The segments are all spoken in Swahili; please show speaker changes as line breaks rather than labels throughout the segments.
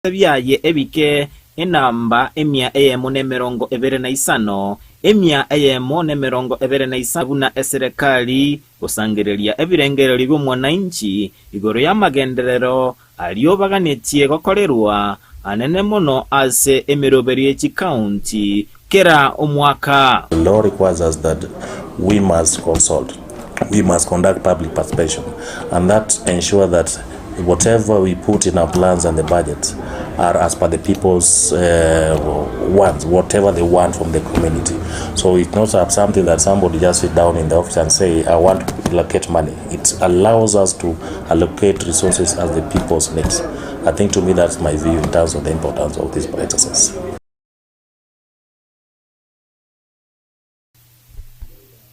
byaye ebike enamba emia eyemo n'emirongo ebere na isano emia eyemo n'emirongo ebere na isano buna eserikali kusangireria ebirengereri by'omwananchi igoro y'amagenderero aliobaganitie gokorerwa anene muno ase emiroberi y'ekikaunti kera omwaka.
The law requires us that we must consult, we must conduct public participation, and that ensure that whatever we put in our plans and the budgets are as per the people's wants, whatever they want from the community. So it's not something that somebody just sit down in the office and say, I want to allocate money. It allows us to allocate resources as the people's needs. I think to me that's my view in terms of the importance of this exercise.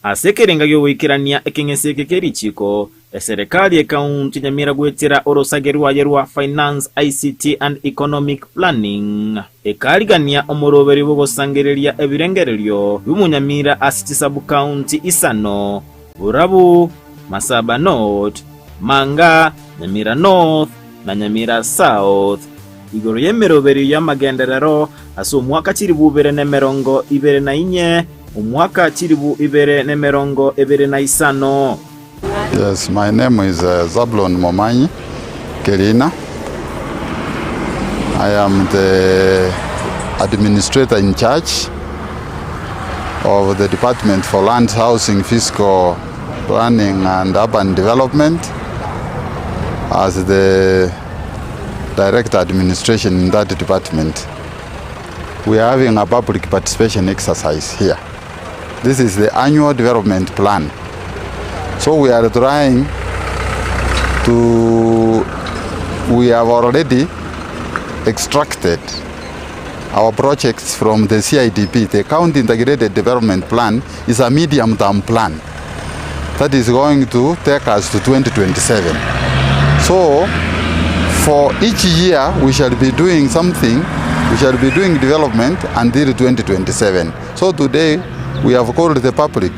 Asekerenga gyokwikirania ekeng'ese kerichiko eserikali ekaunti Nyamira gwetera orosagerwaye rwa finance, ICT and economic planning ekaligania omuroberi bwogosangereria ebirengereryo by'umunyamira asiti sub county isano Burabu, Masaba North, Manga, Nyamira North na Nyamira South. Igoro y'emiroberi y'amagenderero ase omwaka kiribu 2024 umwaka kiribu 2025.
Yes, my name is Zablon Momanyi Kerina. I am the administrator in charge of the Department for Land, Housing, Fiscal Planning and Urban Development as the Director Administration in that department. We are having a public participation exercise here. This is the annual development plan. So we are trying to, we have already extracted our projects from the CIDP. The County Integrated Development Plan is a medium-term plan that is going to take us to 2027. So for each year we shall be doing something, we shall be doing development until 2027. So today we have called the public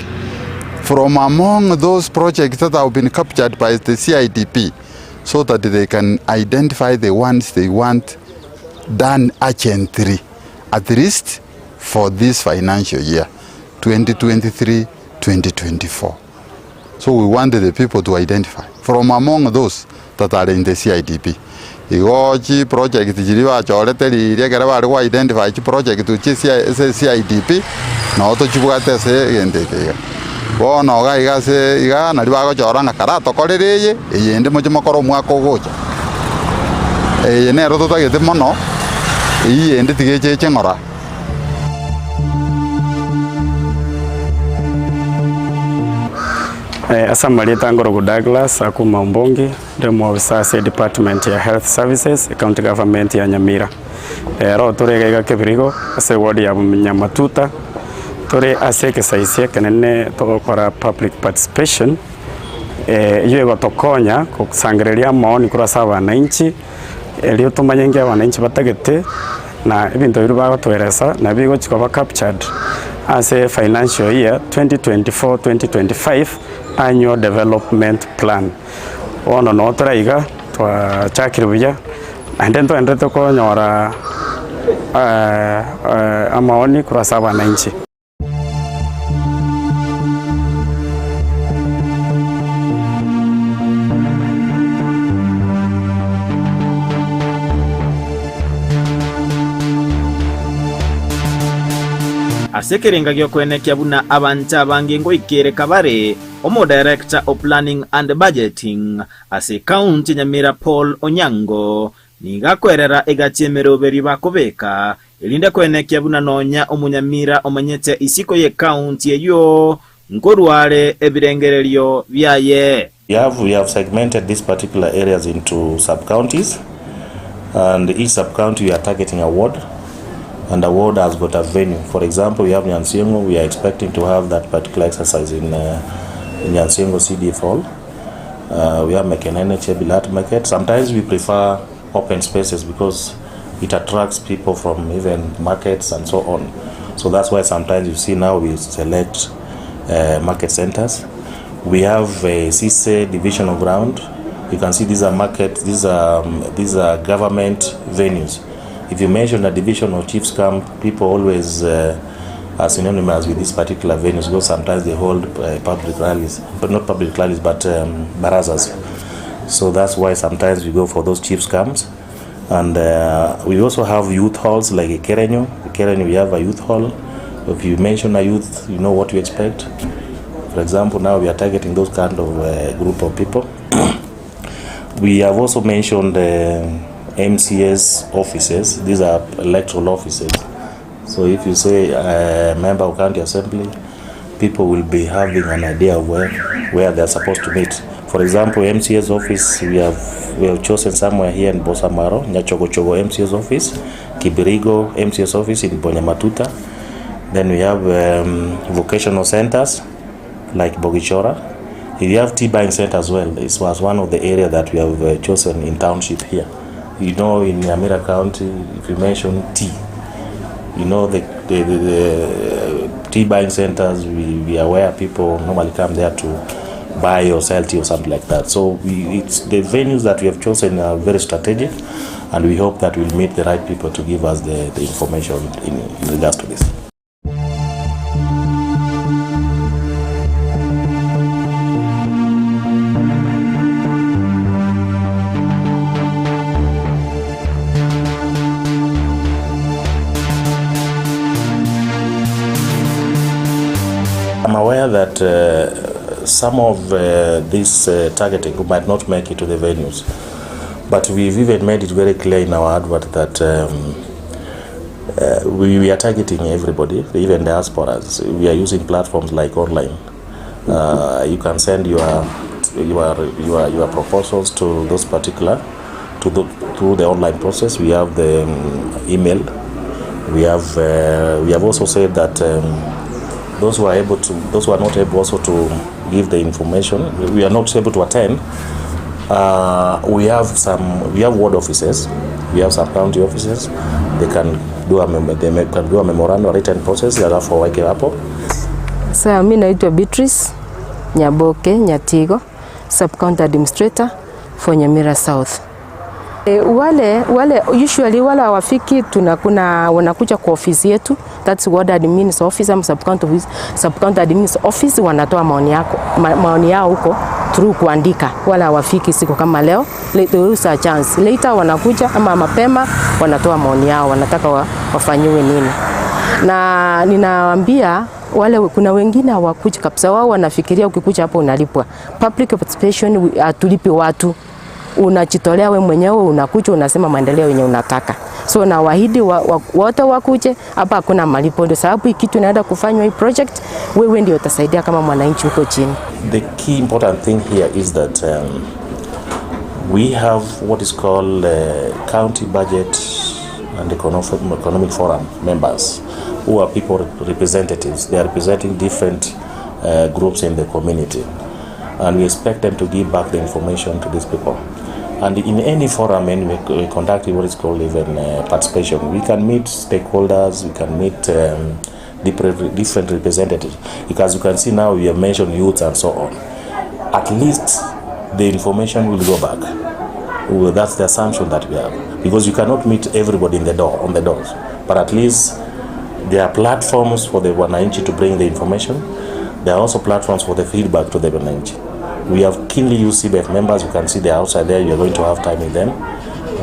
from among those projects that have been captured by the CIDP so that they can identify the ones they want done urgently, at least for this financial year, 2023-2024. So we wanted the people to identify from among those that are in the CIDP. Igochi project jiriwa choleteri iregera bari wa identify chi project to CIDP na oto chibwate se gendeke bono ga igase iga na ribago choranga karato korereye eyende mo chimokoro mwaka ogocha nero totagete mono iyende tigeche chengora.
Asamalita Ngorogo Douglas akuma Mbongi ndemo ofisa Department ya Health Services County Government ya Nyamira. Ro turega kebirigo ase ward ya Nyamatuta tore ase kesaisia kanene tokora public participation iyo gotokonya kusangireria maoni kurasa wananchi elio tumanyenge wananchi batagete na ibintu biru bagotweresa na bigo chikoba captured as a financial year 2024-2025 annual development plan. Ono no traiga twa chakiribuya and then to konyora amaoni kurasa wananchi.
Asekerenga gyokwenekia buna abantu abange ngoikere kabare omo director of planning and budgeting ase county Nyamira Paul Onyango nigakwerera egachiemeroberi bakobeka elinde kwenekia buna nonya omunyamira omanyete isiko ye county eyo nkorwale ebirengereryo byaye.
We have segmented these particular areas into sub-counties, and each sub-county we are targeting a ward. And the ward has got a venue. For example, we have Nyansiongo. We are expecting to have that particular exercise in Nyansiongo CDF Hall. We have Mekenene Chebilat Market. Sometimes we prefer open spaces because it attracts people from even markets and so on. So that's why sometimes you see now we select market centers. We have a CISE division of ground You can see these are market, these are government venues. If you mention a division or chiefs camp, people always are synonymous with these particular venues because sometimes they hold public rallies, but not public rallies, but barazas. So that's why sometimes we go for those chiefs camps. And we also have youth halls like a Kerenyo, we have a youth hall. If you mention a youth, you know what you expect. For example, now we are targeting those kind of group of people. We have also mentioned MCS offices. These are electoral offices. So if you say member of county assembly, people will be having an idea of where they are supposed to meet. For example, MCS office, we have chosen somewhere here in Bosamaro, Nyachogochogo MCS office, Kibirigo MCS office in Bonyamatuta. Then we have vocational centers like Bogichora. We have tea buying center as well. This was one of the areas that we have chosen in township here. You know, in Nyamira County, if you mention tea, you know the tea buying centers, we are where people normally come there to buy or sell tea or something like that. So it's the venues that we have chosen are very strategic, and we hope that we'll meet the right people to give us the information in regards to this. I'm aware that some of this targeting might not make it to the venues, but we've even made it very clear in our advert that we are targeting everybody, even diasporas. We are using platforms like online. You can send your proposals to those particular through the online process. We have the email. We have also said that. Those who are not able also to give the information, we are not able to attend. We have ward offices, we have some county offices. They can do a memorandum written process. Alafu wake hapo.
Sasa mimi naitwa Beatrice Nyaboke Nyatigo, sub county administrator for Nyamira South. Wale usually wale hawafiki, wanakuja kwa ofisi yetu, that's ward admin's office ama sub county admin's office, wanatoa maoni yao huko through kuandika. Wale hawafiki siku kama leo, there is a chance later wanakuja ama mapema wanatoa maoni yao, wanataka wafanyiwe nini. Na ninawaambia wale, kuna wengine hawakuja kabisa, wao wanafikiria ukikuja hapo unalipwa. Public participation atulipi watu, unajitolea wewe mwenyewe, unakuja unasema maendeleo yenye unataka. So na waahidi wote wakuje hapa, hakuna malipo, ndio sababu kitu inaenda kufanywa hii project, wewe ndio utasaidia kama mwananchi huko chini.
The key important thing here is that we have what is called county budget and economic forum members, who are people representatives. They are representing different groups in the community, and we expect them to give back the information to these people. And in any forum, we conduct what is called even participation. We can meet stakeholders, we can meet different representatives. Because you can see now we have mentioned youth and so on. At least the information will go back. Well, that's the assumption that we have. Because you cannot meet everybody on the doors. But at least there are platforms for the wananchi to bring the information. There are also platforms for the feedback to the wananchi. We have keenly used CBF members. You can see they're outside there. You're going to have time with them.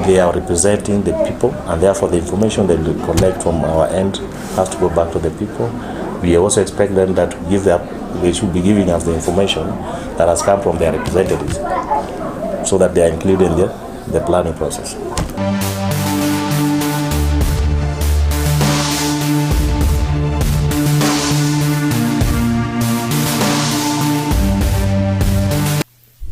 They are representing the people, and therefore the information they will collect from our end has to go back to the people. We also expect them that they should be giving us the information that has come from their representatives, so that they are included in the planning process.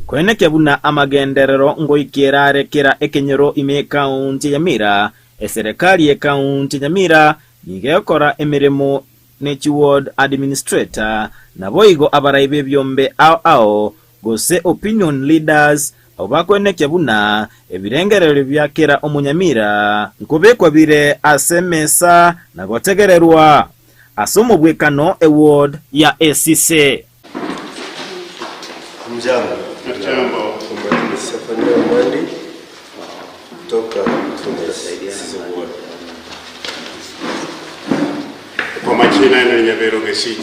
Kwenekya buna amagenderero ngoikirarekera ekenyero ime county Nyamira, serikali ya county Nyamira nigekora emirimo nechi ward administrator na boigo abaraibe byombe ao gose opinion leaders obakwenekya buna ebirengerero byakera omunyamira nkobekwa bire asemesa na gotegererwa asomo bwekano ward ya ACC.
Mjambo. kutoka
kwa majina ni Nyamira Gusii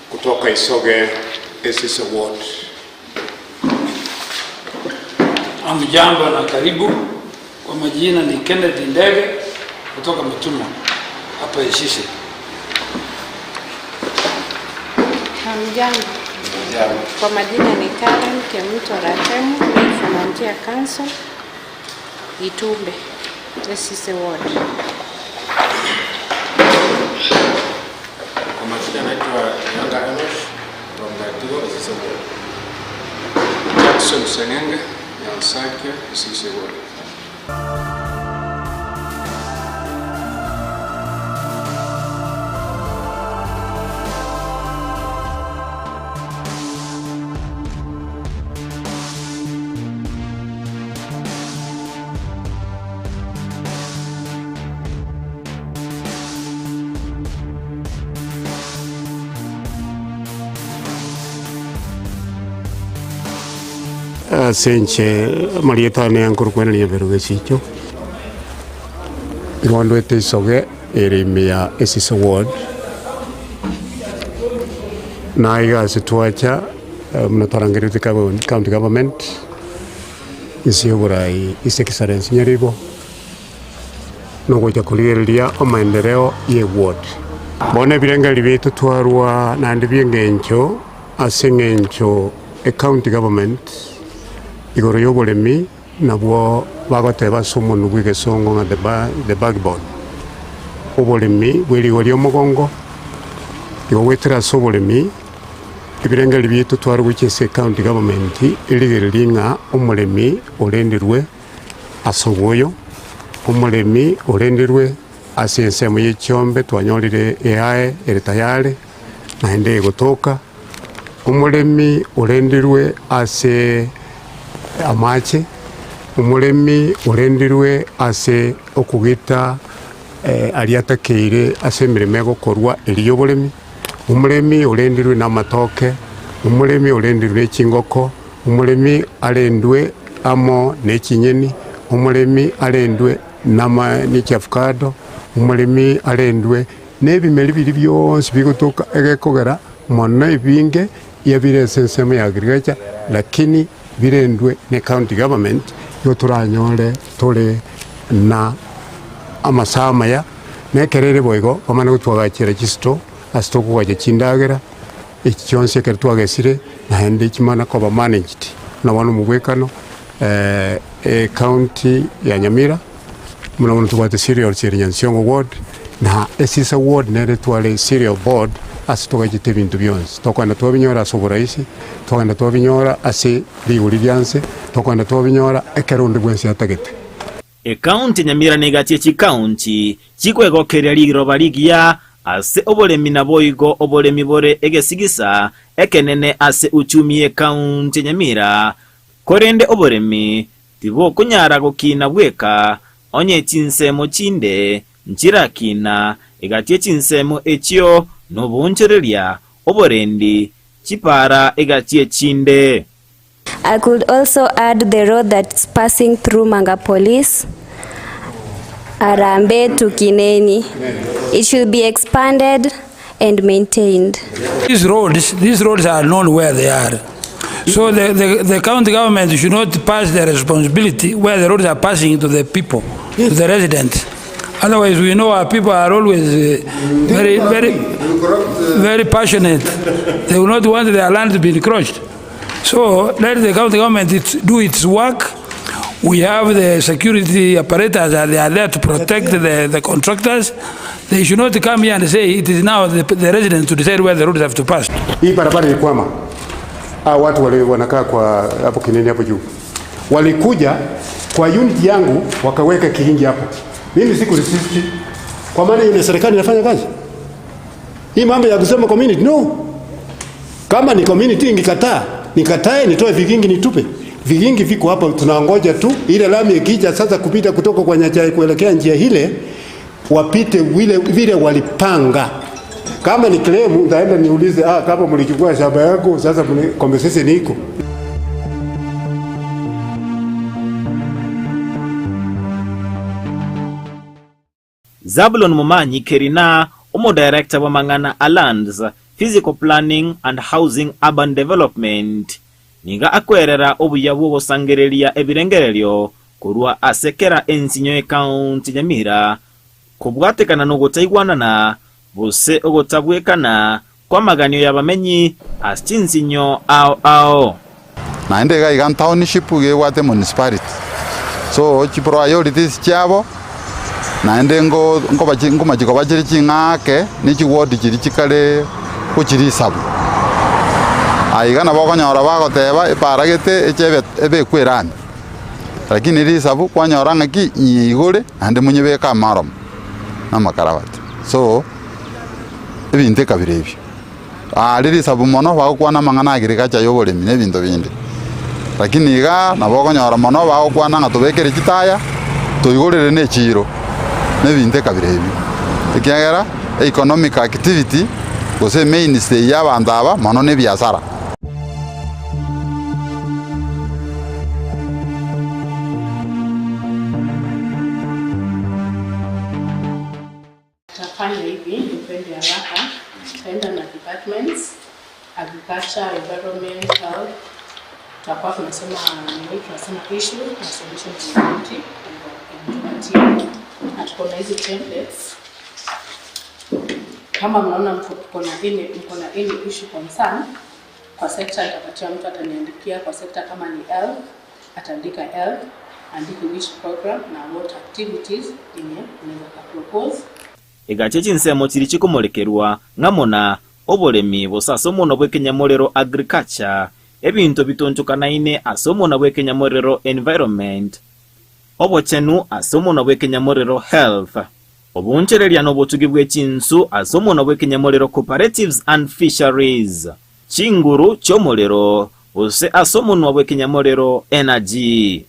kutoka Isoge Kisii Ward.
Amjambo na karibu. Kwa majina ni Kenneth Ndege kutoka Mtumo hapa Kisii.
Amjambo. Kwa majina ni Karen Kemuto Ratemu from Antia Council Itumbe Kisii Ward.
Kwa majina naitwa Yanga Enosh from Gatigo Kisii Ward.
Jackson Sengenge ya Sake Kisii Ward.
Senche Marieta ne ankuru kwena ni Nyamira Gusii Ngondo ete Isoge area Kisii Ward na iga situacha mnatarangirite county government isiyogurai Excellency Nyaribo no goja kuligereria amaendeleo ye ward bone birengeri bitu twarwa na ndibyengencho asengencho county government igoro yoboremi nabwo bagoteba somo bw'igesongo nga the backbone oboremi bw'erigori omugongo igo gwetera soboremi ibirengeri bitu twari gukese county government irigereria ng'a omoremi orendirwe asogoyo omoremi orendirwe ase ensemo y'echiombe twanyorire eae ere tayari naende egotoka omoremi orendirwe ase amache omoremi orendirwe ase okugita ariatakeire ase emirimo egokorwa eri oboremi omoremi orendirwe n'amatoke omoremi orendirwe echingoko omoremi arendwe amo n'echinyeni omoremi arendwe n'echiavocado omoremi arendwe n'ebimeri biri byonsi bigotoka egekogera mono ebinge yabire ensemo ya agriculture lakini birendwe ne county government yo turanyore tore na amasamaya nekerere boigo omana gutwagakira kisto asito kuwaje chindagera ekichonse kere twagesire na hende kimana ko managed na wanu mubwekano county ya Nyamira muna tubate serial Nyansiongo ward na Kisii ward nere twale serial board asitoka jite bintu byonse tokanda twabinyora asoburaisi tokanda twabinyora ase liguri byanse tokanda twabinyora ekerundi gwense atagete
county Nyamira negatie chi county chikwegokeria ligiroba ligia ase oboremi na boigo oboremi bore egesigisa ekenene ase uchumi county Nyamira korende oboremi tibo kunyara gukina bweka onye chinsemo chinde nchirakina egatie chinsemo echio nobunchereria oborendi chipara egatie chinde.
I could also add the road that's passing through Manga Police, Arambe to Kineni. It should be expanded and maintained.
These roads are known where they are. So the county government should not pass their responsibility where the roads are passing to the people, to the residents. Otherwise, we know our people are always very passionate. They will not want their land to be encroached. So let the county government do its work. We have the security apparatus, they are there to protect the contractors. They should not come here and say it is now the residents to decide where the roads have to pass.
Hii barabara ni kwama. Watu wale wanakaa kwa hapo Kineni hapo juu. Walikuja kwa unit yangu wakaweka kihingi hapo. Mimi siku resist. Kwa maana ile serikali inafanya kazi. Hii mambo ya kusema community no. Kama ni community ingekataa, nikatae nitoe vigingi nitupe. Vigingi viko hapa tunaongoja tu ile lami ikija sasa kupita kutoka kwa Nyachai kuelekea njia ile wapite vile walipanga. Kama ni claim ndaenda niulize kama mlichukua shamba yako sasa compensation iko.
Zabulon Mumanyi Kerina omo director wa mangana Lands, Physical Planning and Housing Urban Development niga akwerera obuya bwo sangereria ebirengereryo kurwa asekera ensinyo county Nyamira kubwatekana no gutaigwanana bose ogotabwekana kwa maganyo y'abamenyi astinsinyo ao
naende ga igan township ge wate municipality so chi priorities chabo naende ngo majiko bajiri chingake ni chi ward chiri chikale kuchiri sabu aigana bakonyora bagoteba iparagete echebe ebe kwerani lakini ri sabu kwanyora ngaki igore ande munyebeka marom na makarawati so ebinte kabirebi riri sabu mono bagokwana mangana agirikacha yogoremi nebinto bindi lakini iga nabokonyora mono bagokwana ngatubekere chitaya toigorere ne chiro nebinte kabirebi ikiagera economic activity gose mainstay y'abandaba mono ne biashara.
Tafanya hivi upende haraka, tutaenda na departments, agriculture, environment, health. Tutakuwa tunasema issue na solution to county na tuko na hizi templates. Kama mnaona mko na any issue concern kwa sector, atapatia mtu ataniandikia kwa sector. Kama ni health ataandika health, andike which program na what activities inaweza propose.
Egachechi nsemo chiri chikomolekerwa ngamona obolemi bosasomo no bwekenyamorero agriculture ebinto bitonchukana ine asomo na bwekenyamorero environment obochenu asomo na bwekenyamorero health obunchereria no botugi bwechinsu asomo na bwekenyamorero cooperatives and fisheries chinguru chomorero ose asomo no bwekenyamorero energy.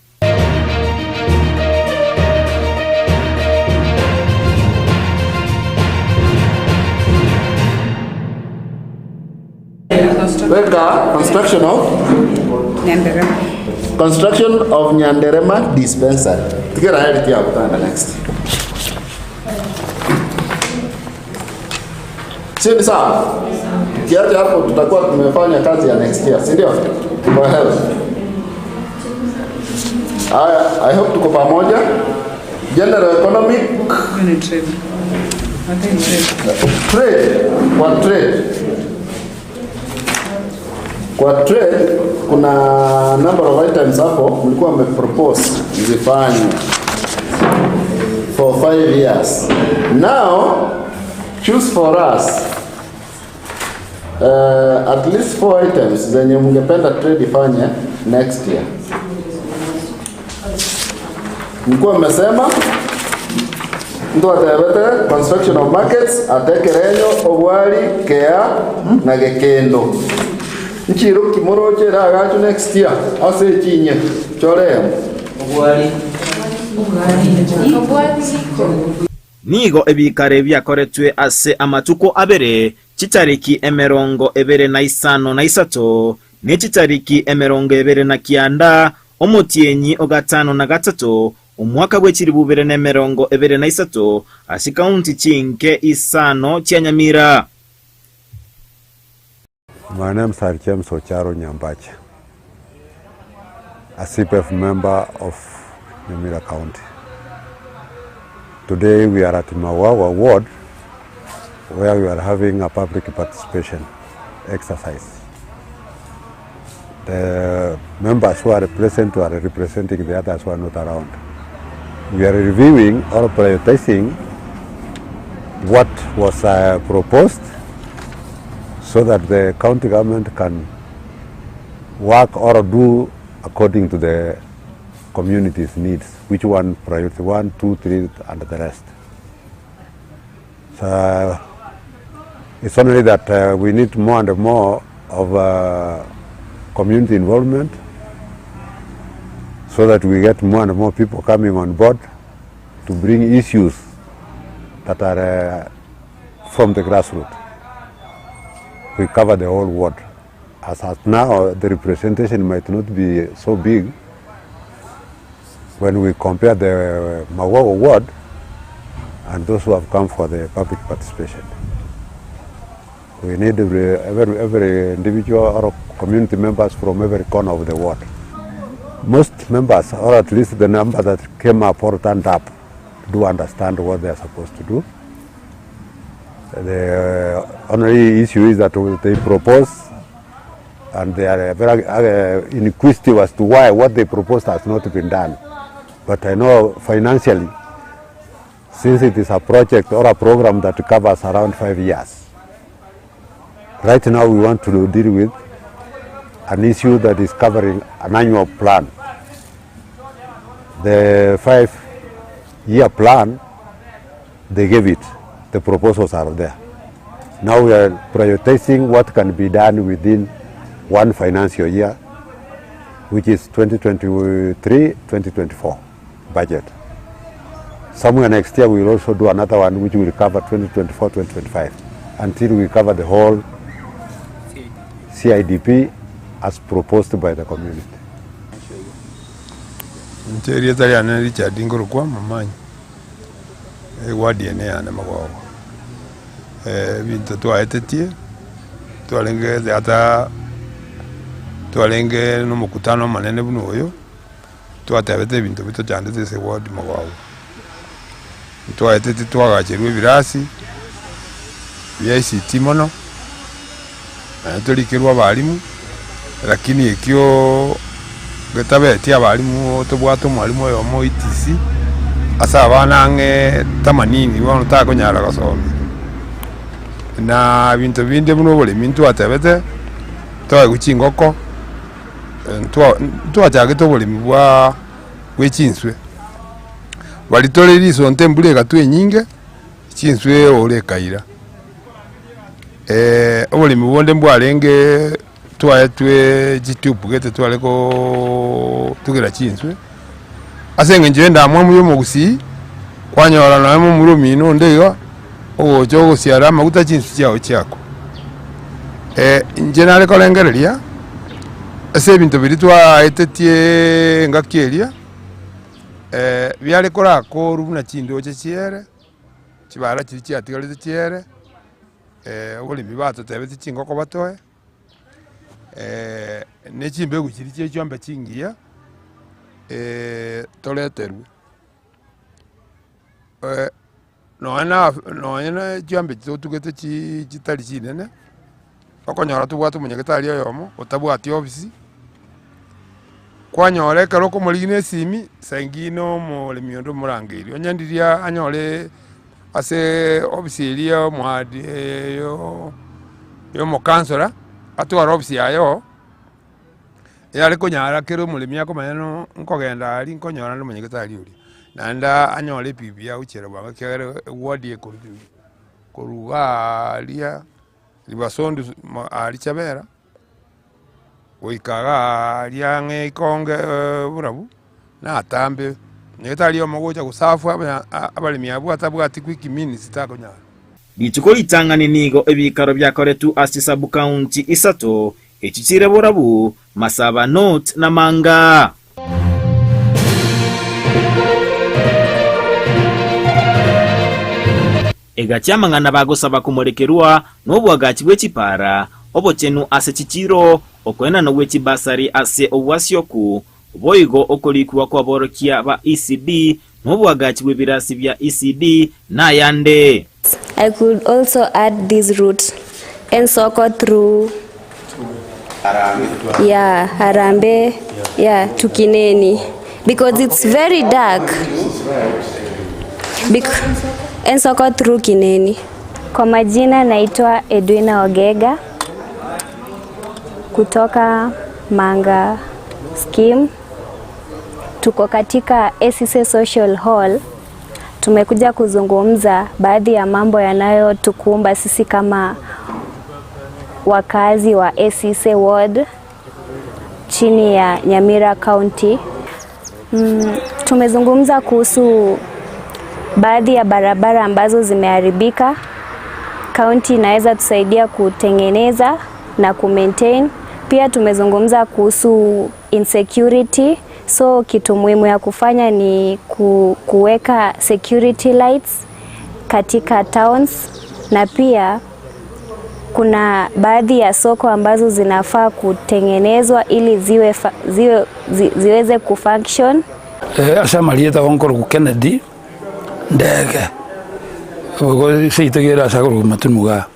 Construction of Nyanderema dispensary. Together ahead here the next. Sio sawa. Kiaje hapo tutakuwa tumefanya kazi ya next year, si ndio? For health. I hope tuko pamoja. General economic trade. What trade? Kwa trade kuna number of items hapo mlikuwa mmepropose zifanye for 5 years. Now choose for us at least 4 items zenye mngependa trade ifanye next year. Mlikuwa mmesema ndo atabete construction of markets, atekerenyo obwali kea na gekendo. Nchiro kimoroche ragacho next year ase chinye choreo obwali
nigo ebikare byakoretwe ase amatuko abere chitariki emerongo ebere na isano na isato ne chitariki emerongo ebere na kianda omotienyi ogatano na gatatu umwaka gwechiri bubere na emerongo ebere na isato ase county chinke isano chia Nyamira.
My name is James Ocharo Nyambacha, a CPF member of Nyamira County. Today we are at Mawawa Ward, where we are having a public participation exercise. The members who are present are representing the others who are not around. We are reviewing or prioritizing what was proposed, so that the county government can work or do according to the community's needs, which one priority 1, 2, 3 and the rest. So it's only that we need more and more of community involvement, so that we get more and more people coming on board to bring issues that are from the grassroots. We cover the whole ward. As of now, the representation might not be so big. When we compare the Mawawa ward and those who have come for the public participation. We need every individual or community members from every corner of the ward. Most members, or at least the number that came up or turned up, do understand what they are supposed to do. The only issue is that they propose, and they are very inquisitive as to why what they proposed has not been done. But I know financially, since it is a project or a program that covers around 5 years, right now we want to deal with an issue that is covering an annual plan. The 5-year plan, they gave it. The proposals are there. Now we are prioritizing what can be done within one financial year, which is 2023-2024 budget. Somewhere next year we will also do another one which will cover 2024-2025 until we cover the whole CIDP as proposed by the community.
Richard Ingorokwa mamanyi wadi ene yana magwago bintu twaetetie twalenge ata twalenge no mukutano manene buno oyo twatebete bintu bito cyanditse se wadi magwago twaetete twagacherwe birasi bya ICT mono tulikirwa abalimu lakini ekyo getabeti abalimu tobwato mwalimu oyo mo ETC asa abana nge 80 wano takonyara gasome na bintu binde buno bole mintu atebete twa guchingoko twa jage to bole mibwa wechinswe walitole liso ntembule gatwe nyinge chinswe ole kaira obole mibonde mbwalenge twe YouTube gete twaleko tugira chinswe asenge njenda mwamu yo mu Gusii kwanyora na mu murumino ndeiga ojo gusiara maguta chinsu cyao cyako nje nale kolengereria ase bintu biritwa etetie ngakieria byale kora ko rubuna chindo cye cyere kibara kiri cyatigalite cyere obole bibato tebete chingoko batoe nechimbe gukiri cye cyombe chingiya toleterwe noana cyombe tugete kitali kinene okonyora tubwatu munyagitari yomo otabwati office kwanyore karoko muligine simi sangino mu lemiondo murangiri onyandiria anyore ase office iria mwadi yo mo kansora atwara office yayo yale konyara kero mulimi yako maneno nkogenda ali nkonyora no munyagitari uri nanda anyole bibia uchera bwa kere ward ye koruga lia libasondu ali chabera oikaga lia nge konge burabu na atambe nyagitari yo mogocha kusafu abalimi abu atabwati kwikimini sitakonyara
Bituko itangani nigo ebikaro byakoretu asisa bu county isato echichire borabu Masaba North na Manga. Egacyamangana bagosaba kumorekerwa n'obwagachi bw'ekipara obochenu ase chichiro okwena no bw'ekibasari ase obwasyoku boigo okolikuwa kwa borokia ba ECD n'obwagachi bw'ebirasi bya ECD na yande.
I could also add this route and Soko through Harambe, to Kineni, because it's very dark. And Soko through Kineni. Kwa majina naitwa Edwina Ogega kutoka Manga Scheme. Tuko katika ACC Social Hall. Tumekuja kuzungumza baadhi ya mambo yanayotukumba sisi kama wakazi wa ACC Ward chini ya Nyamira County. Tumezungumza kuhusu baadhi ya barabara ambazo zimeharibika. County inaweza tusaidia kutengeneza na kumaintain. Pia tumezungumza kuhusu insecurity. So kitu muhimu ya kufanya ni kuweka security lights katika towns, na pia kuna baadhi ya soko ambazo zinafaa kutengenezwa ili ziweze kufunction.
Asa Marieta onkoro ku Kennedy ndege ogo seitogera sagoro matumuga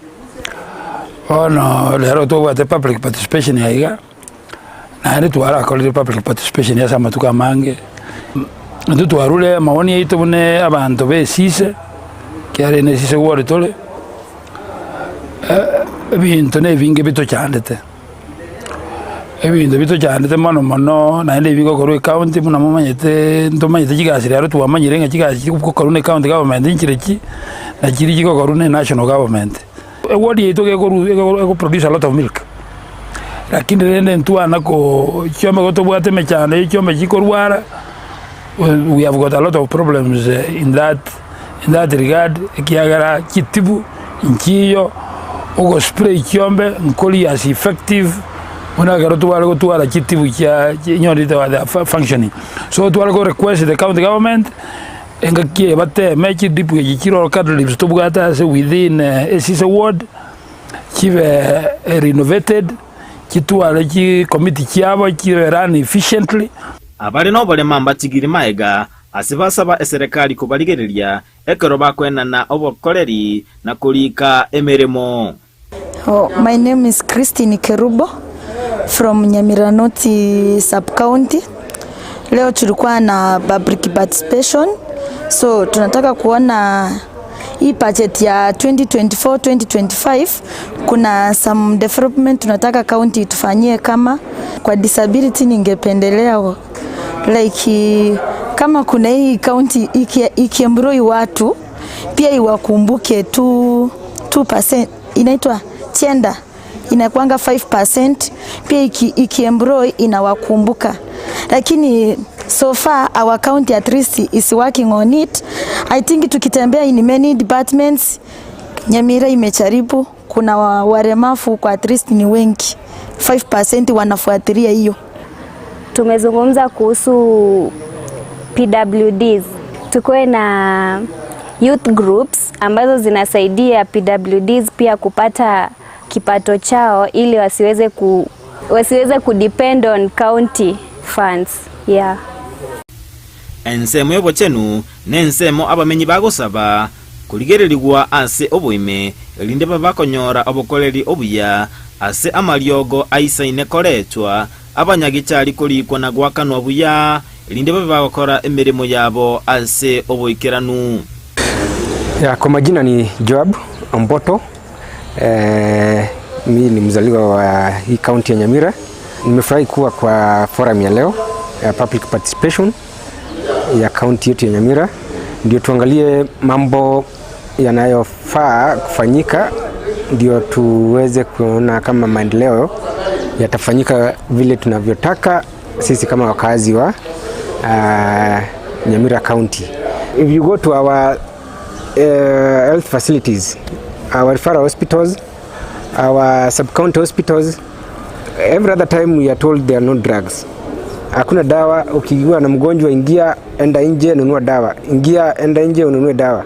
ono lero to wate public participation yaiga na ndi twara ko public participation ya sama tukamange ndu twarule maoni yetu bune abantu besise kyare ne sise wore tole ebintu ne binge bito cyandete ebintu bito cyandete mano na ndi bigo ko county muna mumanyete ndomanyete kigasi rero tuwamanyire nga kigasi ko ne county government nkireki na kiri kigo ko ne national government wodi yetu ko produce a lot of milk lakini rende ntwana ko cyoma ko tobwate mechane cyoma kikorwara. We have got a lot of problems in that regard. Kiagara kitibu nkiyo ogo spray kyombe nkoli as effective una garoto wale gotwara kitibu kya nyori the functioning. So to go request the county government engakie bate make dipu kiro kadlips to bugata within SC ward kive renovated kitwale ki committee kyabo kive run efficiently.
Abali no bole mamba tigiri maega asibasaba eserikali kubaligereria ekero bakwenana obokoleri na kulika emeremo.
My name is Christine Kerubo from Nyamira North sub-county. Leo tulikuwa na public participation, so tunataka kuona hii budget ya 2024-2025 kuna some development tunataka county tufanyie. Kama kwa disability ningependelea like kama kuna hii county ikiembroi watu pia iwakumbuke 2% inaitwa chenda inakuanga 5%, pia ikiembroi inawakumbuka, lakini so far our county at least is working on it. I think tukitembea in many departments Nyamira imecharibu, kuna waremafu kwa at least ni wengi 5% wanafuatilia hiyo.
Tumezungumza kuhusu PWDs. Tukoe na youth groups ambazo zinasaidia PWDs pia kupata kipato chao ili wasiweze kudepend on county funds. Yeah.
Ensemo yobo chenu nensemo abamenyi bagosaba kuligererigwa ase obuime elinde babakonyora obukoleri obuya ase amaliogo aisaine koletwa abanyagichali kulikwa na gwakanwa buya elinde babakora emirimo yabo ase obuikiranu.
Ya, kwa majina ni Joab Amboto. Mimi ni mzaliwa wa hii county ya Nyamira. Nimefurahi kuwa kwa forum ya leo ya public participation ya county yetu ya Nyamira, ndio tuangalie mambo yanayofaa kufanyika, ndio tuweze kuona kama maendeleo yatafanyika vile tunavyotaka sisi kama wakazi wa Nyamira County. If you go to our health facilities, our referral hospitals, our sub-county hospitals, every other time we are told there are no drugs. Hakuna dawa. Ukiwa na mgonjwa, ingia enda nje nunua dawa, ingia enda nje ununue dawa.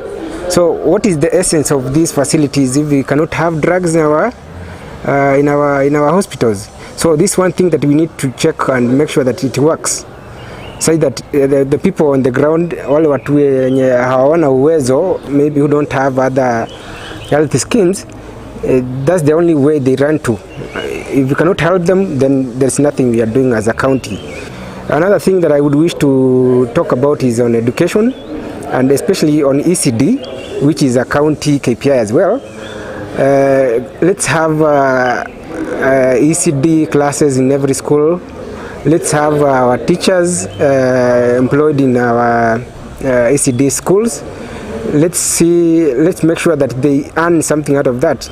So what is the essence of these facilities if we cannot have drugs in our hospitals? So this one thing that we need to check and make sure that it works, so that the people on the ground, wale watu wenye hawana uwezo, maybe who don't have other health schemes, that's the only way they run to. If we cannot help them, then there's nothing we are doing as a county. Another thing that I would wish to talk about is on education, and especially on ECD, which is a county KPI as well. Let's have ECD classes in every school. Let's have our teachers employed in our ECD schools. Let's make sure that they earn something out of that,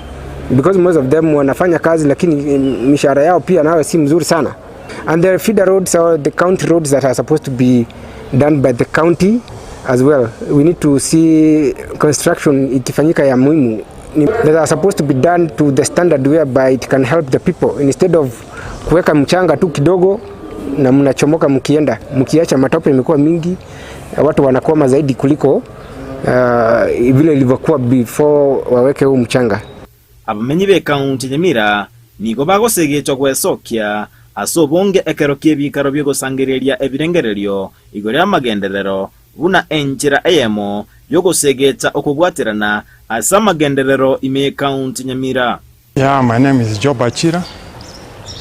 because most of them wanafanya kazi lakini mishahara yao pia nayo si mzuri sana. And there are feeder roads or the county roads that are supposed to be done by the county as well. We need to see construction ikifanyika ya muhimu that are supposed to be done to the standard whereby it can help the people, instead of kuweka mchanga tu kidogo na mnachomoka mkiacha matope imekuwa mingi, watu wanakwama zaidi kuliko vile ilivyokuwa before waweke huu mchanga.
Abamenyi be kaunti Nyamira nigo bagosegechwa kwesokia asobonge ekero kyebikaro byo gusangireria ebirengererio igore amagenderero buna enchira eyemo byo gusegeta okugwatirana asa magenderero ime kaunti Nyamira.
Yeah, my name is Job Achira,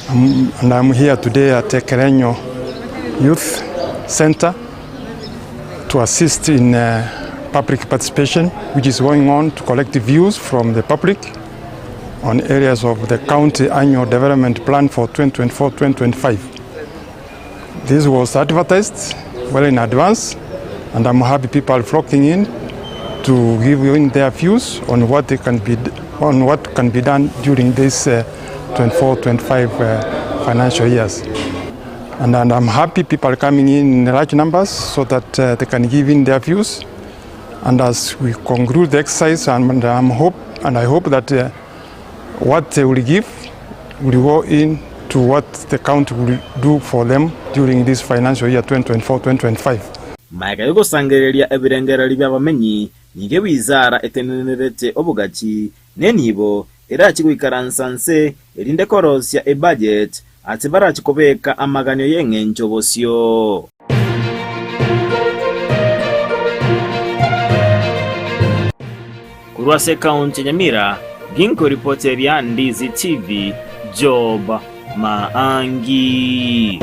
and I'm here today at Kerenyo Youth Center to assist in public participation, which is going on to collect views from the public on areas of the county annual development plan for 2024-2025. This was advertised well in advance, and I'm happy people are flocking in to give in their views on what can be done during this 24-25 financial years. And I'm happy people are coming in large numbers so that they can give in their views. And as we conclude the exercise, I hope that what they will give will go in to what the county will do for them during this financial year 2024-2025.
Maika yuko sangereria ebirengereri by'abamenyi nige wizara etenenerete obugachi nenibo era chikuikaransanse erinde korosya budget ati barachikobeka amaganyo y'engencho bosyo. Kurwase kaunti Nyamira, ginko reporter ya Ndizi TV, Job Maangi.